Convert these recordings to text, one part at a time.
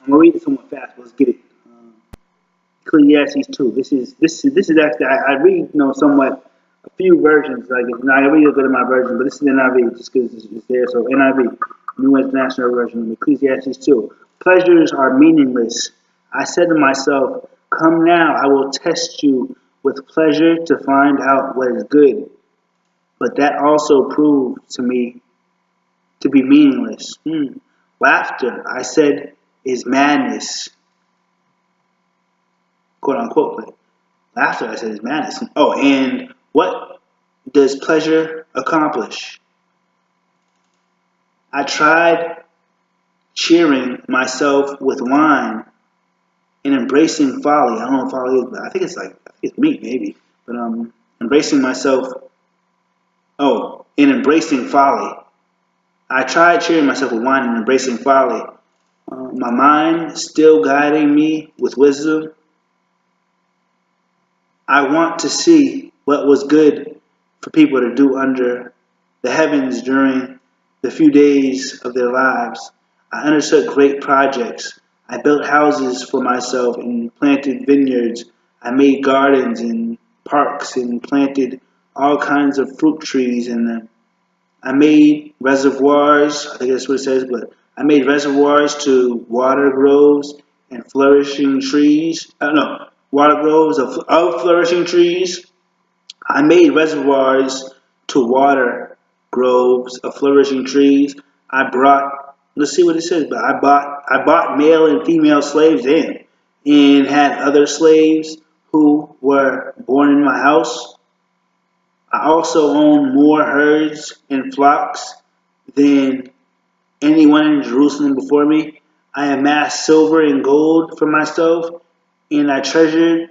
I'm gonna read it somewhat fast. Let's get it. Ecclesiastes 2. This is actually I read somewhat a few versions. Like I read a bit of my version, but this is NIV just because it's there. So NIV, New International Version, Ecclesiastes 2. Pleasures are meaningless. I said to myself, "Come now, I will test you with pleasure to find out what is good." But that also proved to me to be meaningless. Laughter, I said, is madness, quote unquote. But laughter, I said, is madness. Oh, and what does pleasure accomplish? I tried cheering myself with wine and embracing folly. I don't know what folly is, but I think it's me, maybe. But embracing myself. Oh, in embracing folly. I tried cheering myself with wine and embracing folly. My mind still guiding me with wisdom. I want to see what was good for people to do under the heavens during the few days of their lives. I undertook great projects. I built houses for myself and planted vineyards. I made gardens and parks and planted all kinds of fruit trees in them. I made reservoirs, I think that's what it says, but I made reservoirs to water groves and flourishing trees. I don't know, water groves of flourishing trees. I made reservoirs to water groves of flourishing trees. I brought, let's see what it says, but I bought male and female slaves in and had other slaves who were born in my house. I also own more herds and flocks than anyone in Jerusalem before me. I amassed silver and gold for myself, and I treasured,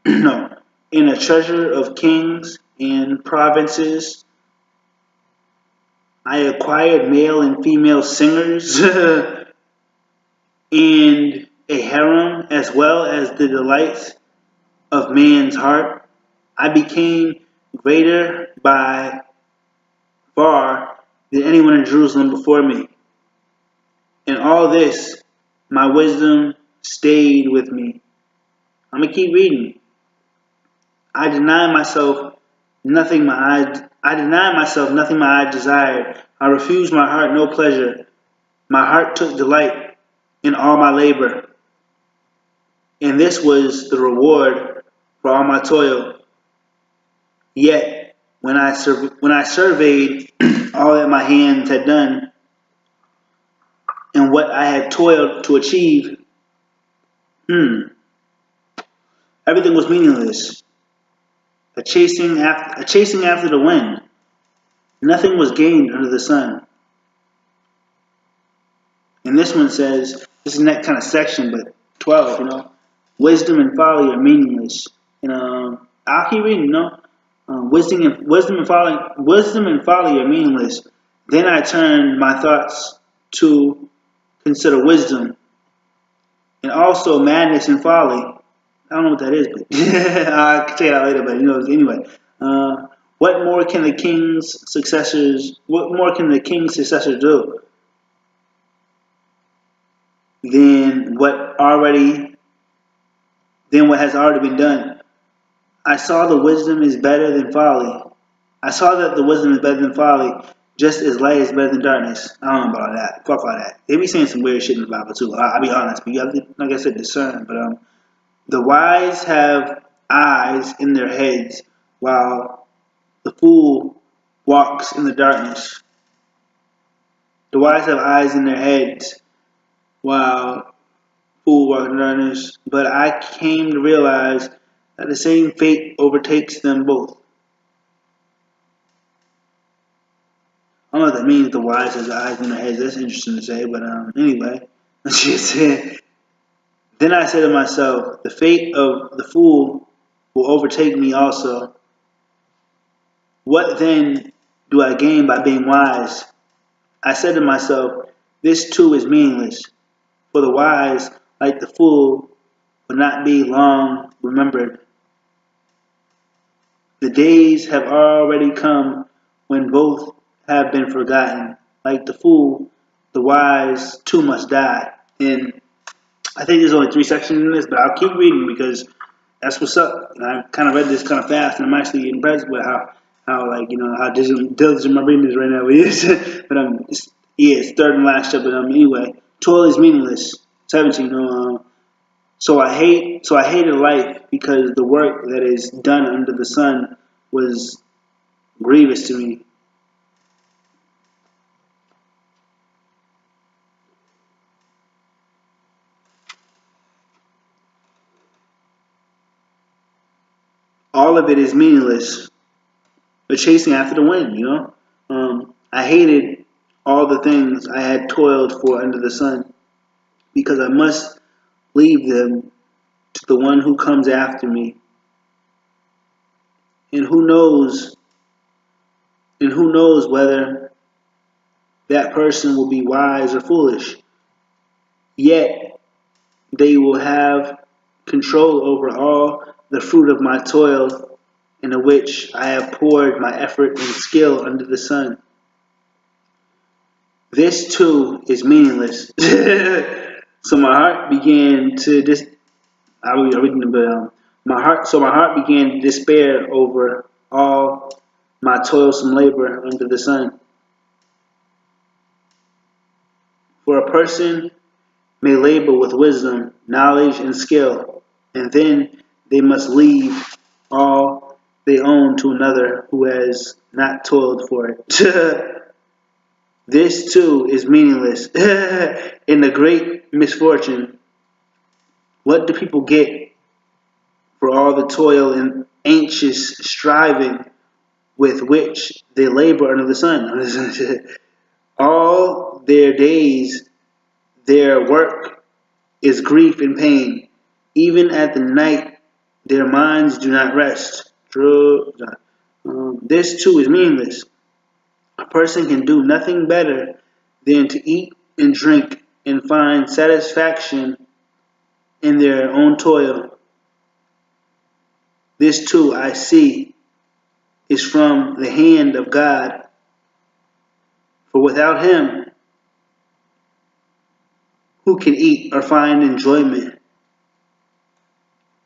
no, in a treasure of kings and provinces. I acquired male and female singers and a harem, as well as the delights of man's heart. I became greater by far than anyone in Jerusalem before me. In all this, my wisdom stayed with me. I'm gonna keep reading. I denied myself nothing my eye desired. I refused my heart no pleasure. My heart took delight in all my labor, and this was the reward for all my toil. Yet, when I surveyed all that my hands had done and what I had toiled to achieve, everything was meaningless. A chasing after the wind. Nothing was gained under the sun. And this one says, this is in that kind of section, but 12, wisdom and folly are meaningless. And I'll keep reading, wisdom and folly are meaningless. Then I turned my thoughts to consider wisdom, and also madness and folly. I don't know what that is, but I'll tell you that later. But anyway, what more can the king's successors? What more can the king's successor do than what has already been done? I saw the wisdom is better than folly. I saw that the wisdom is better than folly, just as light is better than darkness. I don't know about all that. Fuck all that. They be saying some weird shit in the Bible too. I'll be honest, but you have to, like I said, discern. But the wise have eyes in their heads, while the fool walks in the darkness. The wise have eyes in their heads, while the fool walks in the darkness. But I came to realize that the same fate overtakes them both. I don't know what that means, the wise has eyes in their heads. That's interesting to say, but anyway. She said, then I said to myself, the fate of the fool will overtake me also. What then do I gain by being wise? I said to myself, this too is meaningless, for the wise, like the fool, will not be long remembered. The days have already come when both have been forgotten. Like the fool, the wise too must die. And I think there's only 3 sections in this, but I'll keep reading because that's what's up. And I kind of read this kind of fast, and I'm actually impressed with how like how diligent my reading is right now. But it's third and last chapter. Anyway, toil is meaningless. 17. So I hated life because the work that is done under the sun was grievous to me. All of it is meaningless, but chasing after the wind. I hated all the things I had toiled for under the sun because I must leave them to the one who comes after me, and who knows whether that person will be wise or foolish. Yet they will have control over all the fruit of my toil, into which I have poured my effort and skill under the sun. This too is meaningless. So my heart began to dis. I was reading the my heart. So my heart began to despair over all my toilsome labor under the sun. For a person may labor with wisdom, knowledge, and skill, and then they must leave all they own to another who has not toiled for it. This too is meaningless. In the great misfortune, what do people get for all the toil and anxious striving with which they labor under the sun? All their days, their work is grief and pain. Even at the night, their minds do not rest. This too is meaningless. A person can do nothing better than to eat and drink and find satisfaction in their own toil. This too, I see, is from the hand of God. For without Him, who can eat or find enjoyment?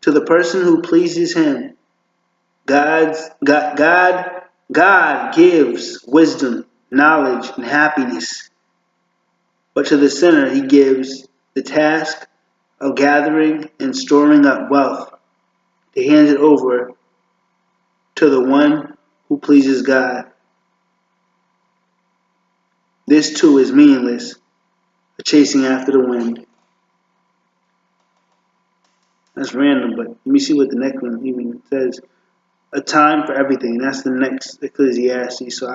To the person who pleases Him, God gives wisdom, knowledge, and happiness. But to the sinner, He gives the task of gathering and storing up wealth. He hands it over to the one who pleases God. This too is meaningless, a chasing after the wind. That's random, but let me see what the next one even says. A time for everything. That's the next Ecclesiastes. So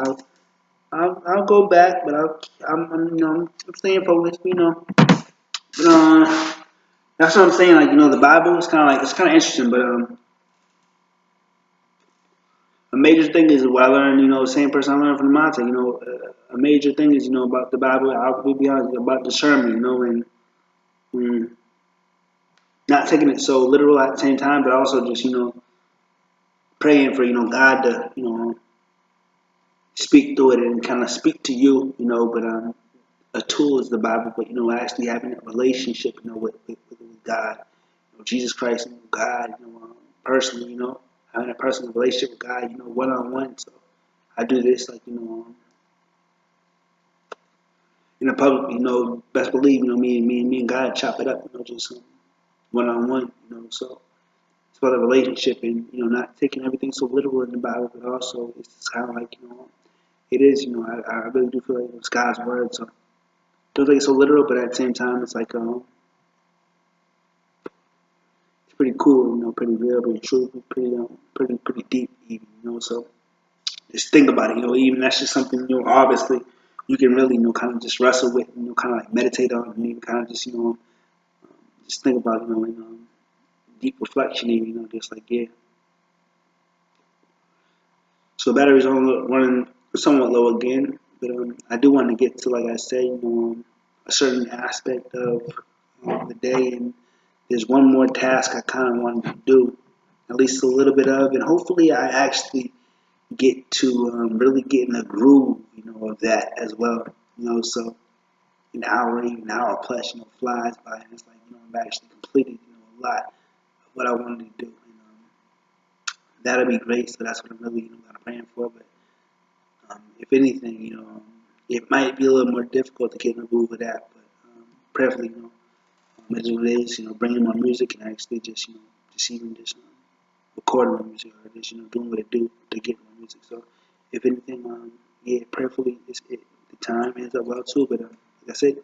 I'll go back, but I'm staying focused. That's what I'm saying. Like the Bible is kind of like it's kind of interesting, but a major thing is what I learned. The same person I learned from the Monte. A major thing is about the Bible. I'll be honest about discernment. And not taking it so literal at the same time, but also just praying for God to speak through it and kind of speak to you. But a tool is the Bible, but actually having a relationship with God, Jesus Christ and God, personally, having a personal relationship with God, one on one. So I do this like in the public, best believe, me and God chop it up, just one on one, so it's about a relationship and not taking everything so literal in the Bible, but also it's kind of like it is, I really do feel like it's God's word, so don't take it so literal, but at the same time, it's like it's pretty cool, pretty real, pretty true, pretty deep, even, So just think about it, even that's just something, obviously you can really, kind of just wrestle with, kind of like meditate on, and even kind of just think about, in deep reflection, even, just like So battery's on running somewhat low again, but I do want to get to, like I say, a certain aspect of the day, and there's one more task I kind of wanted to do, at least a little bit of, and hopefully I actually get to really get in the groove, of that as well, So an hour, even an hour plus, flies by, and it's like, I've actually completed, a lot of what I wanted to do. And that'll be great. So that's what I'm really, kind of praying for. But if anything, it might be a little more difficult to get in the groove of that. But prayerfully, as it is, bringing my music and actually just even just recording my music or just doing what it do to get my music. So if anything, yeah, prayerfully, the time ends up well too. But like I said,